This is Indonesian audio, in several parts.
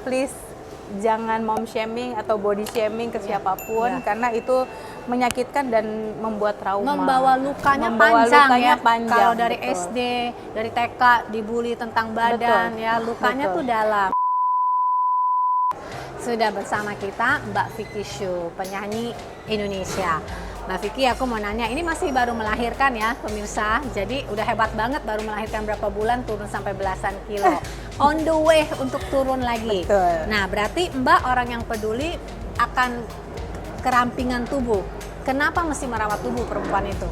please jangan mom shaming atau body shaming ke siapapun karena itu menyakitkan dan membuat trauma. Membawa lukanya panjang. Kalau dari SD, dari TK dibully tentang badan lukanya tuh dalam. Sudah bersama kita Mbak Vicky Shu, penyanyi Indonesia. Mbak Vicky, aku mau nanya, ini masih baru melahirkan ya pemirsa, jadi udah hebat banget, baru melahirkan berapa bulan turun sampai belasan kilo. On the way untuk turun lagi. Betul. Nah, berarti Mbak orang yang peduli akan kerampingan tubuh. Kenapa mesti merawat tubuh perempuan itu?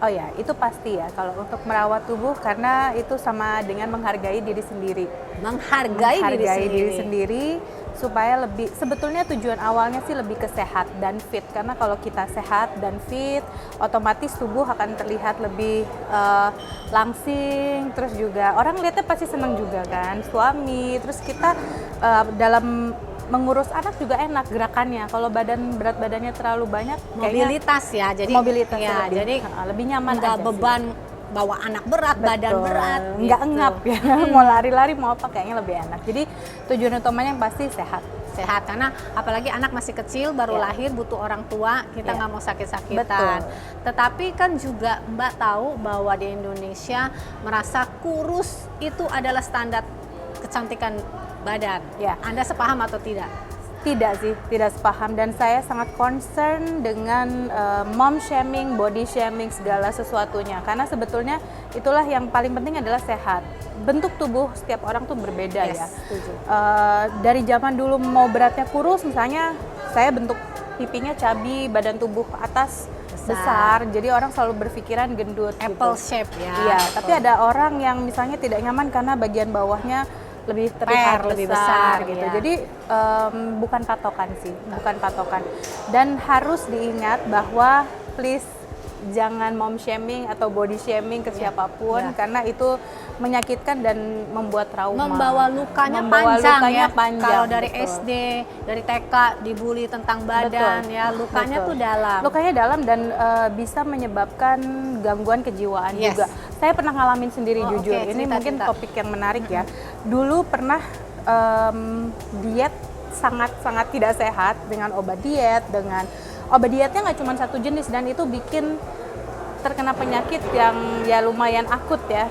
Oh ya, itu pasti ya. Kalau untuk merawat tubuh, karena itu sama dengan menghargai diri sendiri. Menghargai diri sendiri supaya lebih, sebetulnya tujuan awalnya sih lebih ke sehat dan fit. Karena kalau kita sehat dan fit, otomatis tubuh akan terlihat lebih langsing. Terus juga orang lihatnya pasti senang juga kan, suami. Terus kita dalam mengurus anak juga enak gerakannya. Kalau berat badannya terlalu banyak, mobilitas ya. Jadi mobilitas jadi lebih nyaman aja. Beban sih. Bawa anak berat, badan berat. Nggak engap ya. Mau lari-lari mau apa kayaknya lebih enak. Jadi tujuan utamanya yang pasti sehat. Sehat karena apalagi anak masih kecil baru lahir butuh orang tua, kita nggak mau sakit-sakitan. Tetapi kan juga Mbak tahu bahwa di Indonesia merasa kurus itu adalah standar kecantikan badan. Anda sepaham atau tidak? Tidak sih, tidak sepaham, dan saya sangat concern dengan mom shaming, body shaming, segala sesuatunya. Karena sebetulnya itulah yang paling penting adalah sehat. Bentuk tubuh setiap orang tuh berbeda ya. Dari zaman dulu mau beratnya kurus, misalnya saya bentuk pipinya cabi, badan tubuh atas besar, jadi orang selalu berpikiran gendut. Apple shape ya. Iya, tapi ada orang yang misalnya tidak nyaman karena bagian bawahnya lebih terlihat lebih besar gitu. Jadi bukan patokan sih, bukan patokan. Dan harus diingat bahwa please jangan mom shaming atau body shaming ke siapapun karena itu menyakitkan dan membuat trauma. Membawa lukanya panjang. Kalau dari SD, dari TK dibully tentang badan lukanya tuh dalam. Lukanya dalam dan bisa menyebabkan gangguan kejiwaan juga. Saya pernah ngalamin sendiri jujur. Ini mungkin topik yang menarik ya. Dulu pernah diet sangat-sangat tidak sehat dengan obat diet, obat dietnya nggak cuma satu jenis, dan itu bikin terkena penyakit yang ya lumayan akut ya,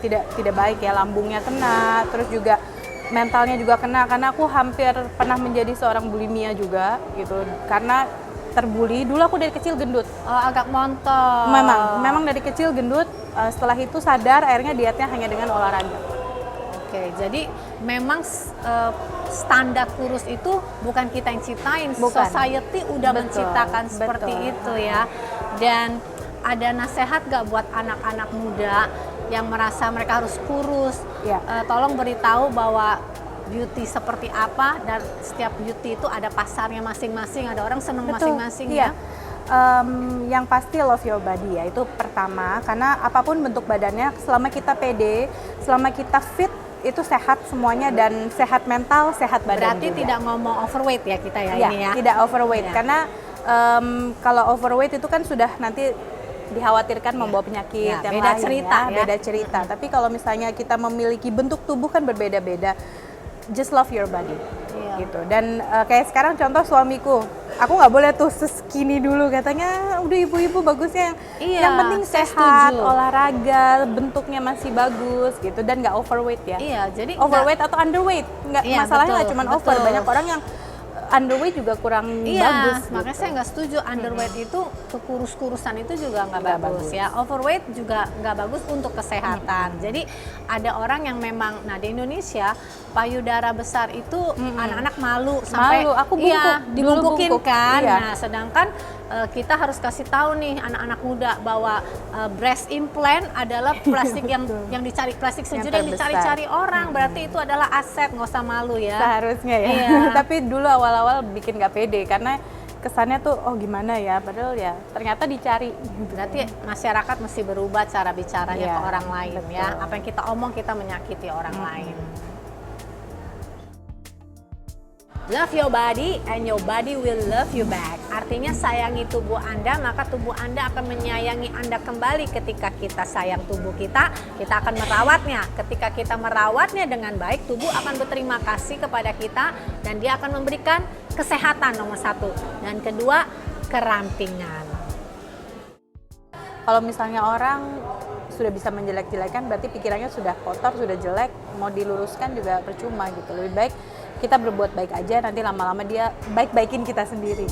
tidak baik ya, lambungnya kena, terus juga mentalnya juga kena, karena aku hampir pernah menjadi seorang bulimia juga gitu, karena terbuli. Dulu aku dari kecil gendut. Agak montok. Memang dari kecil gendut, setelah itu sadar akhirnya dietnya hanya dengan olahraga. Oke, jadi memang standar kurus itu bukan kita yang ciptain, society udah menciptakan seperti itu ya. Dan ada nasihat gak buat anak-anak muda yang merasa mereka harus kurus? Tolong beritahu bahwa beauty seperti apa, dan setiap beauty itu ada pasarnya masing-masing, ada orang seneng masing-masing ya. Yang pasti love your body ya, itu pertama, karena apapun bentuk badannya, selama kita pede, selama kita fit, itu sehat semuanya, dan sehat mental, sehat badan. Berarti juga tidak ngomong overweight ya kita ya, ini ya? Tidak overweight, karena kalau overweight itu kan sudah nanti dikhawatirkan membawa penyakit yang beda lain cerita ya, beda cerita. Tapi kalau misalnya kita memiliki bentuk tubuh kan berbeda-beda, just love your body gitu. Dan kayak sekarang contoh suamiku, aku nggak boleh tuh skinny dulu, katanya udah ibu-ibu bagusnya yang penting sehat, olahraga, bentuknya masih bagus gitu, dan nggak overweight ya. Jadi overweight atau underweight nggak, masalahnya nggak cuma over, banyak orang yang underweight juga kurang bagus. Makanya saya nggak setuju underweight itu, kekurus-kurusan itu juga nggak bagus ya. Overweight juga nggak bagus untuk kesehatan. Jadi ada orang yang memang, nah di Indonesia payudara besar itu anak-anak malu sampai aku bungkuk, dibungkukin kan. Nah sedangkan kita harus kasih tahu nih anak-anak muda bahwa breast implant adalah plastik yang dicari, plastik sejuta yang dicari-cari orang. Berarti itu adalah aset, nggak usah malu ya. Seharusnya ya. Tapi dulu awal-awal bikin nggak pede karena kesannya tuh oh gimana ya, padahal ya ternyata dicari. Berarti masyarakat mesti berubah cara bicaranya ke orang lain ya. Apa yang kita omong kita menyakiti orang lain. Love your body and your body will love you back. Artinya sayangi tubuh Anda, maka tubuh Anda akan menyayangi Anda kembali. Ketika kita sayang tubuh kita akan merawatnya. Ketika kita merawatnya dengan baik, tubuh akan berterima kasih kepada kita dan dia akan memberikan kesehatan nomor satu. Dan kedua, kerampingan. Kalau misalnya orang sudah bisa menjelek-jelekan, berarti pikirannya sudah kotor, sudah jelek, mau diluruskan juga percuma gitu. Lebih baik kita berbuat baik aja, nanti lama-lama dia baik-baikin kita sendiri.